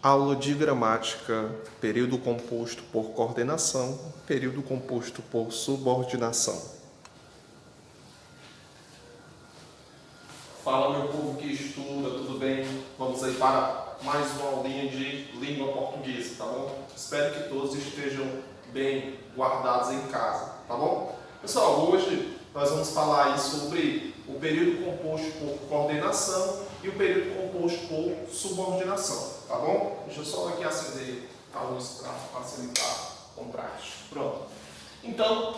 Aula de gramática, período composto por coordenação, período composto por subordinação. Fala, meu povo que estuda, tudo bem? Vamos aí para mais uma aulinha de língua portuguesa, tá bom? Espero que todos estejam bem guardados em casa, tá bom? Pessoal, hoje nós vamos falar aí sobre o período composto por coordenação e o período composto por subordinação, tá bom? Deixa eu só aqui acender a luz para facilitar o contraste. Pronto. Então,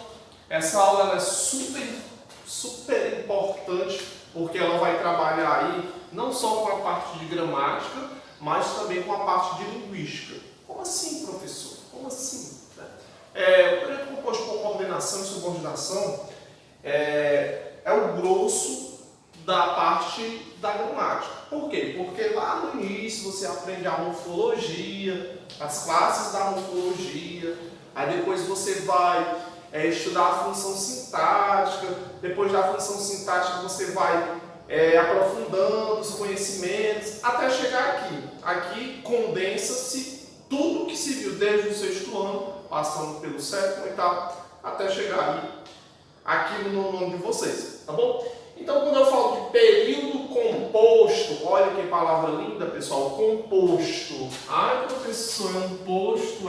essa aula ela é super importante porque ela vai trabalhar aí não só com a parte de gramática, mas também com a parte de linguística. Como assim, professor? Como assim? O período composto por coordenação e subordinação é o grosso da parte da gramática. Por quê? Porque lá no início você aprende a morfologia, as classes da morfologia, aí depois você vai estudar a função sintática, depois da função sintática você vai aprofundando os conhecimentos, até chegar aqui. Aqui condensa-se tudo que se viu desde o sexto ano, passando pelo sétimo, oitavo, até chegar aqui no nome de vocês, tá bom? Então, quando eu falo de período composto, olha que palavra linda, pessoal, composto. Ai, professor, é um posto?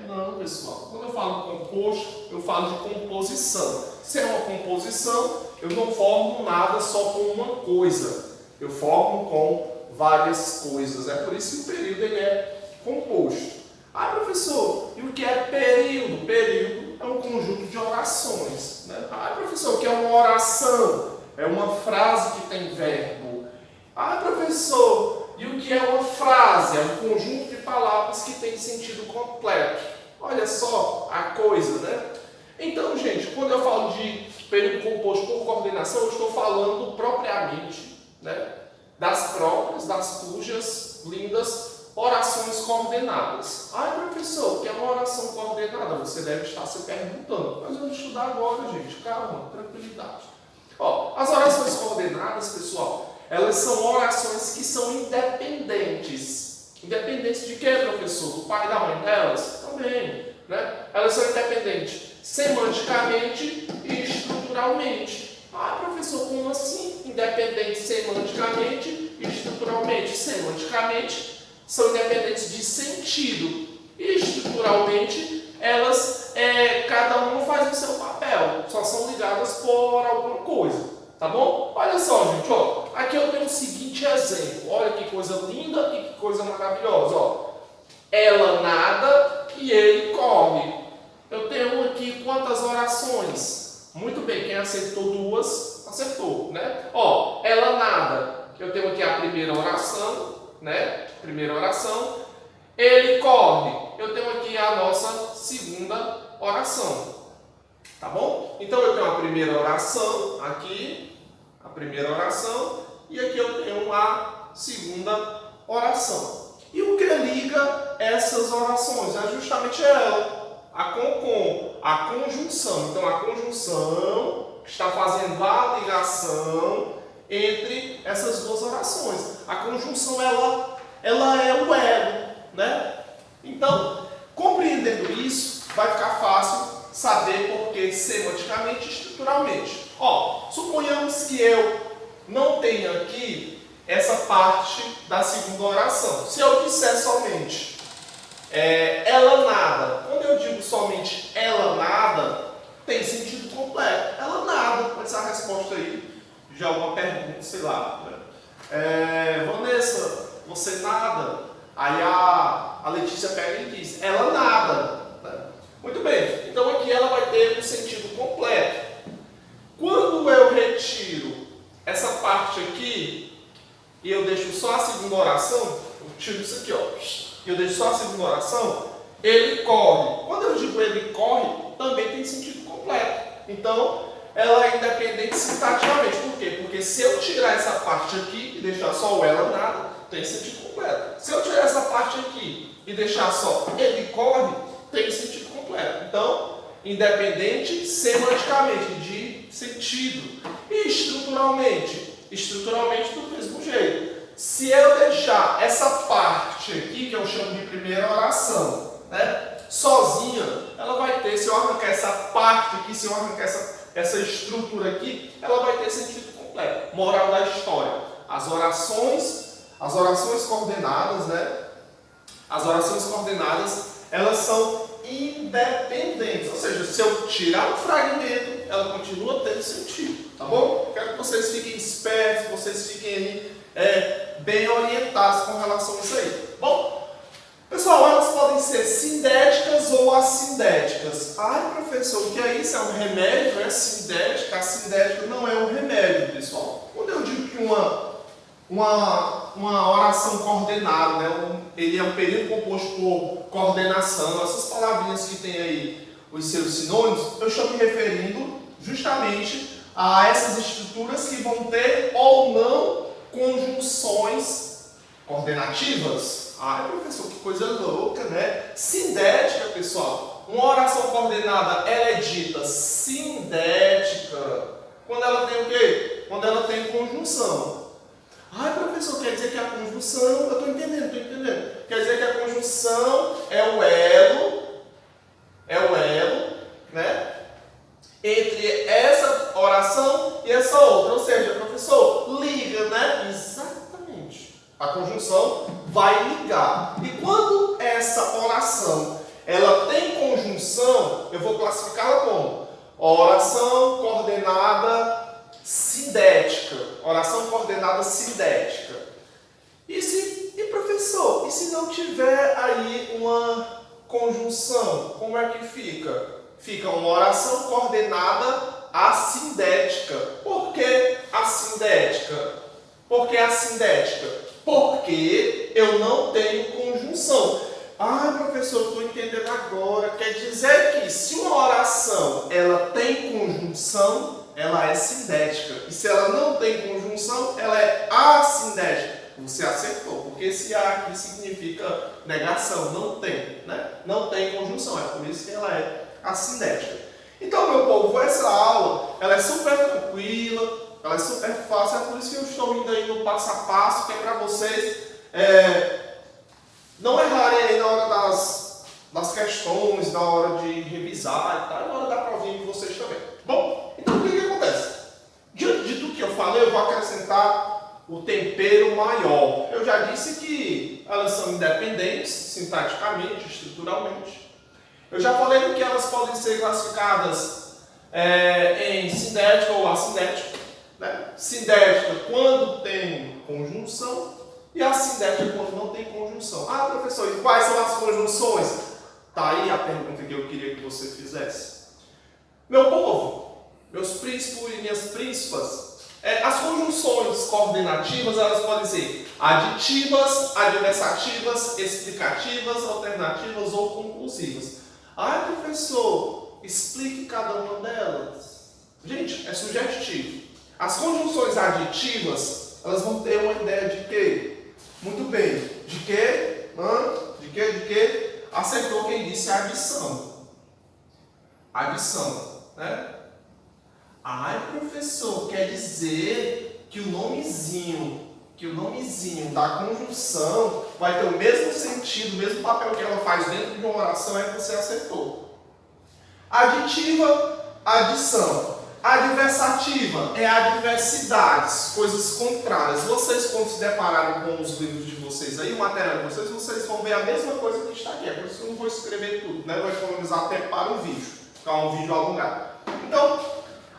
Não, pessoal. Quando eu falo composto, eu falo de composição. Se é uma composição, eu não formo nada só com uma coisa. Eu formo com várias coisas. É por isso que o período ele é composto. Ah, professor, e o que é período? Período é um conjunto de orações, né? Ah, professor, o que é uma oração? É uma frase que tem verbo. Ah, professor, e o que é uma frase? É um conjunto de palavras que tem sentido completo. Olha só a coisa, né? Então, gente, quando eu falo de período composto por coordenação, eu estou falando propriamente, né, das próprias, das cujas lindas orações coordenadas. Ah, professor, o que é uma oração coordenada? Você deve estar se perguntando. Mas vamos estudar agora, gente. Calma, tranquilidade. Ó, as orações coordenadas, pessoal, elas são orações que são independentes. Independentes de quê, professor? Do pai e da mãe delas? Também, né? Elas são independentes semanticamente e estruturalmente. Ah, professor, como assim? Independentes semanticamente e estruturalmente. Semanticamente são independentes de sentido. E estruturalmente, elas, cada uma faz o seu papel. Só são ligadas por alguma coisa. Tá bom? Olha só, gente. Ó, aqui eu tenho o seguinte exemplo. Olha que coisa linda e que coisa maravilhosa. Ó. Ela nada e ele corre. Eu tenho aqui quantas orações? Muito bem, quem acertou duas, acertou, né? Ó, ela nada. Eu tenho aqui a primeira oração, né? Primeira oração. Ele corre. Eu tenho aqui a nossa segunda oração. Tá bom? Então eu tenho a primeira oração aqui, a primeira oração, e aqui eu tenho a segunda oração. E o que liga essas orações? É justamente ela. A conjunção. Então, a conjunção está fazendo a ligação entre essas duas orações. A conjunção, ela é o elo, né? Então, compreendendo isso, vai ficar fácil saber por que semanticamente e estruturalmente. Ó, suponhamos que eu não tenha aqui essa parte da segunda oração. Se eu disser somente ela nada. Quando eu digo somente ela nada, tem sentido completo. Ela nada. Pode ser a resposta aí de alguma pergunta, sei lá. Né? Vanessa, você nada? Aí a Letícia pega e diz, ela nada. Né? Muito bem. Então aqui ela vai ter um sentido completo. Quando eu retiro essa parte aqui e eu deixo só a segunda oração, eu tiro isso aqui, ó. Eu deixo só a segunda oração, ele corre. Quando eu digo ele corre, também tem sentido completo. Então, ela é independente sintaticamente. Por quê? Porque se eu tirar essa parte aqui e deixar só o ela nada, tem sentido completo. Se eu tirar essa parte aqui e deixar só ele corre, tem sentido completo. Então, independente semanticamente, de sentido. E estruturalmente? Estruturalmente do mesmo jeito. Se eu deixar essa parte aqui, que eu chamo de primeira oração, né, sozinha, ela vai ter, se eu arrancar essa parte aqui, se eu arrancar essa estrutura aqui, ela vai ter sentido completo. Moral da história. As orações coordenadas, né? As orações coordenadas, elas são independentes. Ou seja, se eu tirar um fragmento, ela continua tendo sentido. Tá bom? Quero que vocês fiquem espertos, vocês fiquem aí bem orientados com relação a isso aí. Bom, pessoal, elas podem ser sindéticas ou assindéticas. Ai, professor, o que é isso? É um remédio? É sindética? A sindética não é um remédio, pessoal. Quando eu digo que uma oração coordenada, né? Ele é um período composto por coordenação, essas palavrinhas que tem aí os seus sinônimos, eu estou me referindo justamente a essas estruturas que vão ter ou não conjunções coordenativas. Ai, professor, que coisa louca, né? Sindética, pessoal. Uma oração coordenada, ela é dita sindética quando ela tem o quê? Quando ela tem conjunção. Ai, professor, quer dizer que a conjunção... Eu estou entendendo. Quer dizer que a conjunção é o elo, né? Entre essa oração e essa outra. Ou seja, professor, liga, né? Exatamente. A conjunção vai ligar. E quando essa oração ela tem conjunção, eu vou classificá-la como oração coordenada sindética. Oração coordenada sindética. E professor, e se não tiver aí uma conjunção, como é que fica? Fica uma oração coordenada assindética. Por que assindética? Por que assindética? Porque eu não tenho conjunção. Ah, professor, estou entendendo agora. Quer dizer que se uma oração ela tem conjunção, ela é sindética. E se ela não tem conjunção, ela é assindética. Você acertou, porque esse A aqui significa negação, não tem, né? Não tem conjunção, é por isso que ela é assindética. Então, meu povo, essa aula, ela é super tranquila, ela é super fácil, é por isso que eu estou indo aí no passo a passo, que é para vocês não errarem aí na hora das questões, na hora de revisar e tal, na hora da provinha de vocês também. Bom, então o que acontece? Diante de tudo que eu falei, eu vou acrescentar o tempero maior. Eu já disse que elas são independentes, sintaticamente, estruturalmente. Eu já falei que elas podem ser classificadas em sindética ou assindética. Né? Sindética quando tem conjunção e assindética quando não tem conjunção. Ah, professor, e quais são as conjunções? Tá aí a pergunta que eu queria que você fizesse. Meu povo, meus príncipes e minhas príncipas, as conjunções coordenativas, elas podem ser aditivas, adversativas, explicativas, alternativas ou conclusivas. Ah, professor, explique cada uma delas. Gente, é sugestivo. As conjunções aditivas, elas vão ter uma ideia de quê? Muito bem. De quê? De quê? Acertou quem disse adição. Adição, né? Ai, professor, quer dizer que o nomezinho da conjunção vai ter o mesmo sentido, o mesmo papel que ela faz dentro de uma oração, é que você acertou. Aditiva, adição. Adversativa é adversidades, coisas contrárias. Vocês, quando se depararem com os livros de vocês aí, o material de vocês vão ver a mesma coisa que está aqui. É por isso que eu não vou escrever tudo, né? Vou economizar tempo para o vídeo, ficar um vídeo alongado. Então,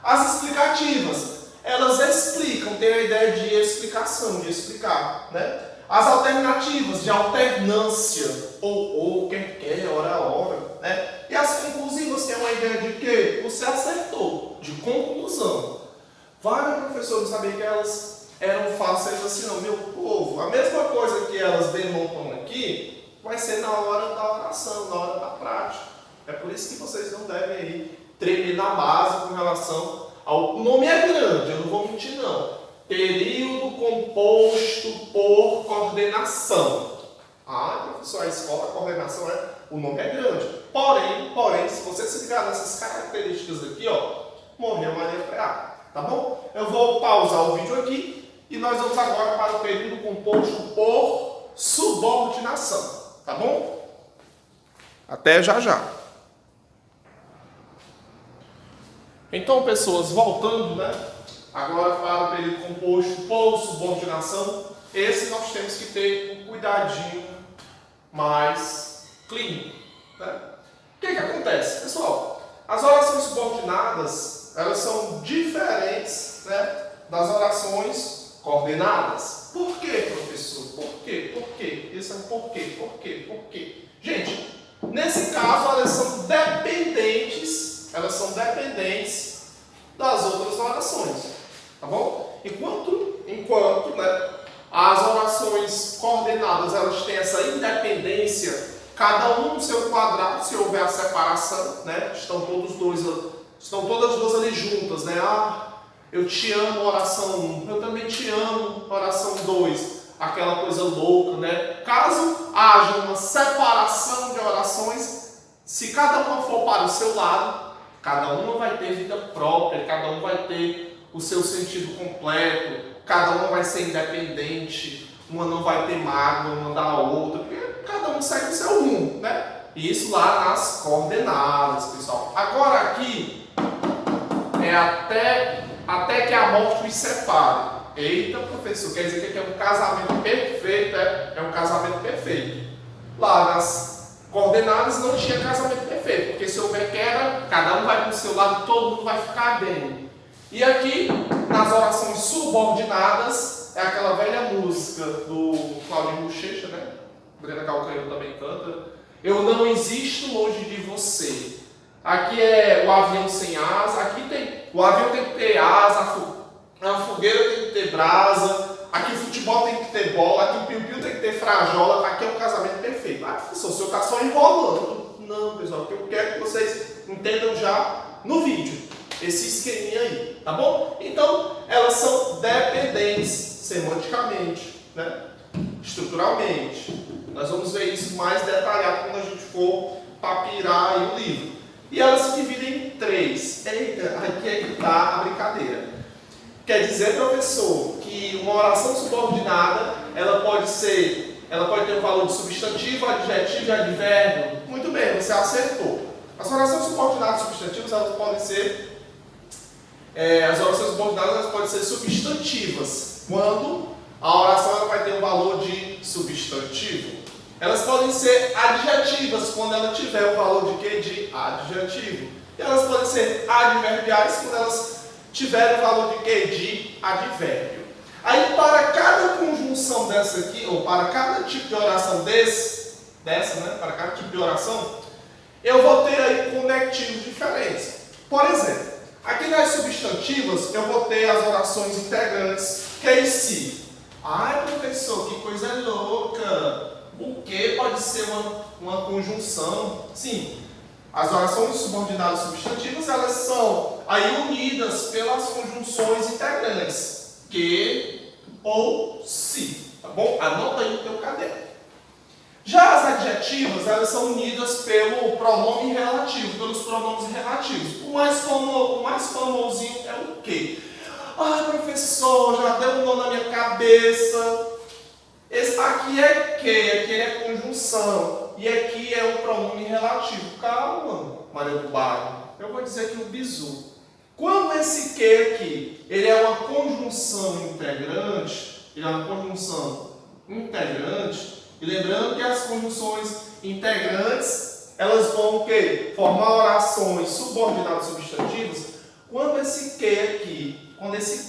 as explicativas, elas explicam, tem a ideia de explicação, de explicar, né? As alternativas, de alternância, ou, quer, hora, né? E as conclusivas, tem uma ideia de quê? Você acertou, de conclusão. Vários professores sabiam que elas eram fáceis assim, não, meu povo. A mesma coisa que elas demonstram aqui, vai ser na hora da oração, na hora da prática. É por isso que vocês não devem aí tremer na base com relação ao... O nome é grande, eu não vou mentir não. Período composto por coordenação. Ah, professor, a escola, a coordenação é O nome é grande. Porém, se você se ligar nessas características aqui, ó, morreu Maria Preá, tá bom? Eu vou pausar o vídeo aqui e nós vamos agora para o período composto por subordinação, tá bom? Até já já. Então, pessoas, voltando, né? Agora para o período composto por subordinação, esse nós temos que ter um cuidadinho mais clínico, né? O que acontece? Pessoal, as orações subordinadas, elas são diferentes, né, das orações coordenadas. Por quê, professor? Por quê? Por quê? Isso é um porquê, por quê, por quê? Gente, nesse caso, elas são dependentes das outras orações, tá bom? Enquanto, né, as orações coordenadas, elas têm essa independência, cada um no seu quadrado, se houver a separação, né? Estão todas as duas ali juntas, né? Ah, eu te amo, oração 1, eu também te amo, oração 2, aquela coisa louca, né? Caso haja uma separação de orações, se cada uma for para o seu lado, cada uma vai ter vida própria, cada um vai ter o seu sentido completo, cada uma vai ser independente, uma não vai ter mágoa uma da outra, porque cada um segue o seu rumo, né? E isso lá nas coordenadas, pessoal. Agora aqui é até que a morte os separe. Eita, professor, quer dizer que é um casamento perfeito, é um casamento perfeito. Lá nas coordenadas não tinha casamento perfeito, porque se houver queda, cada um vai para o seu lado, todo mundo vai ficar bem. E aqui, nas orações subordinadas, é aquela velha música do Claudinho Bochecha, né? Brena Calcanhoto também canta. Eu não existo longe de você. Aqui é o avião sem asa. Aqui o avião tem que ter asa, a fogueira tem que ter brasa. Aqui o futebol tem que ter bola. Aqui o piu-piu tem que ter frajola. Aqui é um casamento perfeito. Ah, professor, o senhor está só enrolando. Não, pessoal, porque eu quero que vocês entendam já no vídeo esse esqueminha aí, tá bom? Então, elas são dependentes semanticamente, né? Estruturalmente. Nós vamos ver isso mais detalhado quando a gente for papirar aí o livro. E elas se dividem em 3. Eita, aqui é que está a brincadeira. Quer dizer, professor, que uma oração subordinada, ela pode ter um valor de substantivo, adjetivo e advérbio. Muito bem, você acertou. As orações subordinadas substantivas, elas podem ser substantivas, quando a oração ela vai ter um valor de substantivo. Elas podem ser adjetivas, quando ela tiver o valor de quê? De adjetivo. E elas podem ser adverbiais, quando elas tiverem o valor de quê? De advérbio. Aí, para cada conjunção dessa aqui, ou para cada tipo de oração para cada tipo de oração, eu vou ter aí conectivos diferentes. Por exemplo, aqui nas substantivas, eu vou ter as orações integrantes, que é se. Ai, professor, que coisa louca! O que pode ser uma conjunção? Sim, as orações subordinadas substantivas, elas são aí unidas pelas conjunções integrantes, que ou se, tá bom? Anota aí no teu caderno. Já as adjetivas, elas são unidas pelo pronome relativo, pelos pronomes relativos. O mais famosinho é o quê? Ai, professor, já deu um nó na minha cabeça. Esse aqui é que? Aqui é conjunção. E aqui é o pronome relativo. Calma, Maria do Bairro. Eu vou dizer que o bizu. Quando esse que aqui, ele é uma conjunção integrante, e lembrando que as conjunções integrantes, elas vão o quê? Formar orações subordinadas substantivas. Quando esse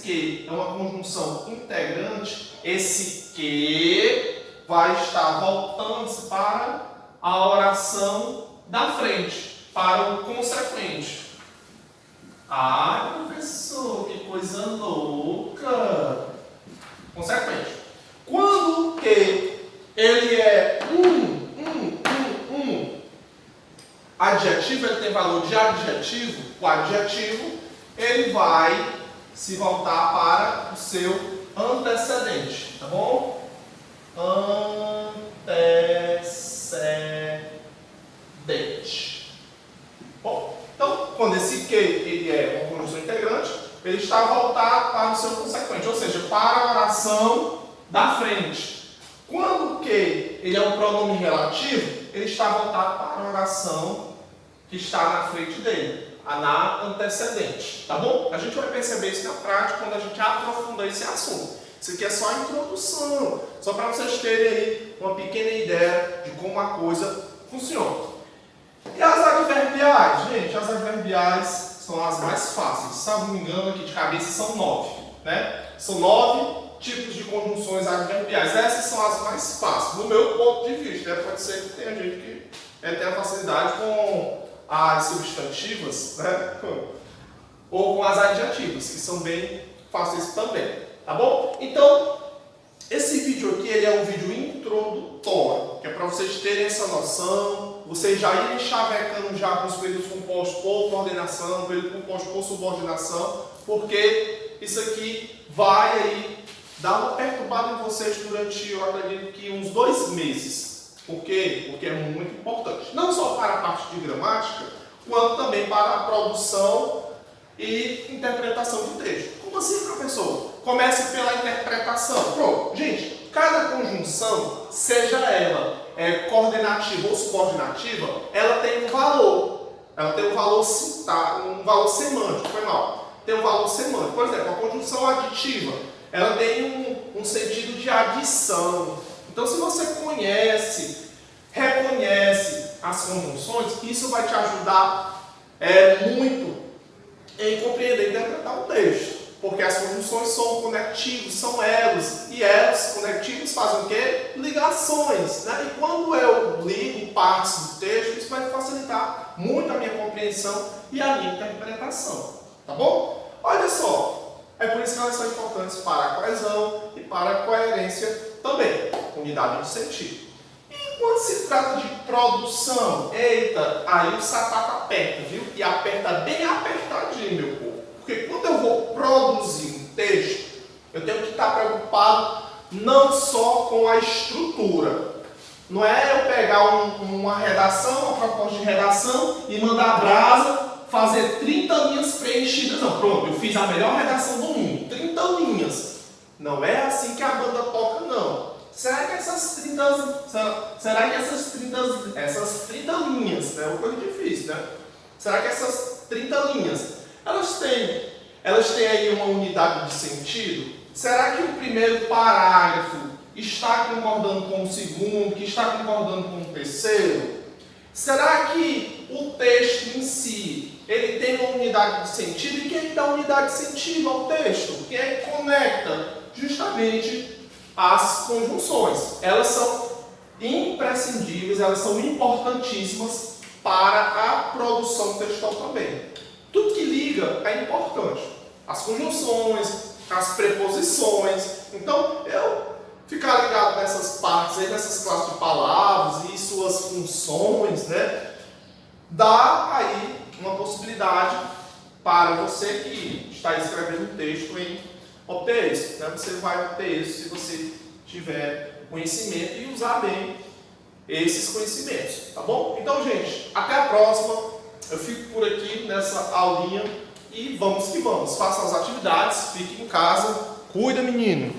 que é uma conjunção integrante, esse que vai estar voltando-se para a oração da frente, para o consequente. Ai, professor, que coisa louca! Consequente. Quando que ele é adjetivo, ele tem valor de adjetivo, o adjetivo, ele vai se voltar para o seu antecedente, tá bom? Antecedente. ele está voltado para o seu consequente, ou seja, para a oração da frente. Quando que ele é um pronome relativo, ele está voltado para a oração que está na frente dele, na antecedente, tá bom? A gente vai perceber isso na prática quando a gente aprofundar esse assunto. Isso aqui é só a introdução, só para vocês terem aí uma pequena ideia de como a coisa funciona. E as adverbiais? Gente, as adverbiais são as mais fáceis. Se não me engano, aqui de cabeça são 9, né? São 9 tipos de conjunções adverbiais. Essas são as mais fáceis, no meu ponto de vista, né? Pode ser que tenha gente que tenha facilidade com as substantivas, né? Ou com as adjetivas, que são bem fáceis também, tá bom? Então, esse vídeo aqui ele é um vídeo introdutório, que é para vocês terem essa noção, vocês já irem chavecando já com os períodos compostos por coordenação, período composto por subordinação, porque isso aqui vai aí dar uma perturbada em vocês durante, eu acredito que uns 2 meses. Por quê? Porque é muito importante. Não só para a parte de gramática, quanto também para a produção e interpretação de texto. Como assim, professor? Comece pela interpretação. Pronto. Gente, cada conjunção, seja ela coordenativa ou subordinativa, ela tem um valor. Ela tem um valor um valor semântico, foi mal. Tem um valor semântico. Por exemplo, a conjunção aditiva, ela tem um sentido de adição. Então, se você reconhece as conjunções, isso vai te ajudar muito em compreender e interpretar o texto. Porque as conjunções são conectivos, são elos. E elos conectivos fazem o quê? Ligações. Né? E quando eu ligo partes do texto, isso vai facilitar muito a minha compreensão e a minha interpretação. Tá bom? Olha só. É por isso que elas são importantes para a coesão e para a coerência também, unidade de sentido. E quando se trata de produção, eita, aí o sapato aperta, viu? E aperta bem apertadinho, meu povo. Porque quando eu vou produzir um texto, eu tenho que estar preocupado não só com a estrutura. Não é eu pegar uma redação, uma proposta de redação e mandar brasa, fazer 30 linhas preenchidas. Não, pronto, eu fiz a melhor redação do mundo, 30 linhas. Não é assim que a banda toca, não. Será que essas 30 linhas, né? É uma coisa difícil, né? Será que essas 30 linhas, elas têm aí uma unidade de sentido? Será que o primeiro parágrafo está concordando com o segundo, que está concordando com o terceiro? Será que o texto em si, ele tem uma unidade de sentido? E quem dá unidade de sentido ao texto? Quem é que conecta? Justamente as conjunções. Elas são imprescindíveis, elas são importantíssimas para a produção textual também. Tudo que liga é importante. As conjunções, as preposições. Então, eu ficar ligado nessas partes aí, nessas classes de palavras e suas funções, né? Dá aí uma possibilidade para você que está escrevendo um texto em obter isso, né? Você vai obter isso se você tiver conhecimento e usar bem esses conhecimentos, tá bom? Então, gente, até a próxima. Eu fico por aqui nessa aulinha e vamos que vamos. Façam as atividades, fiquem em casa. Cuida, menino!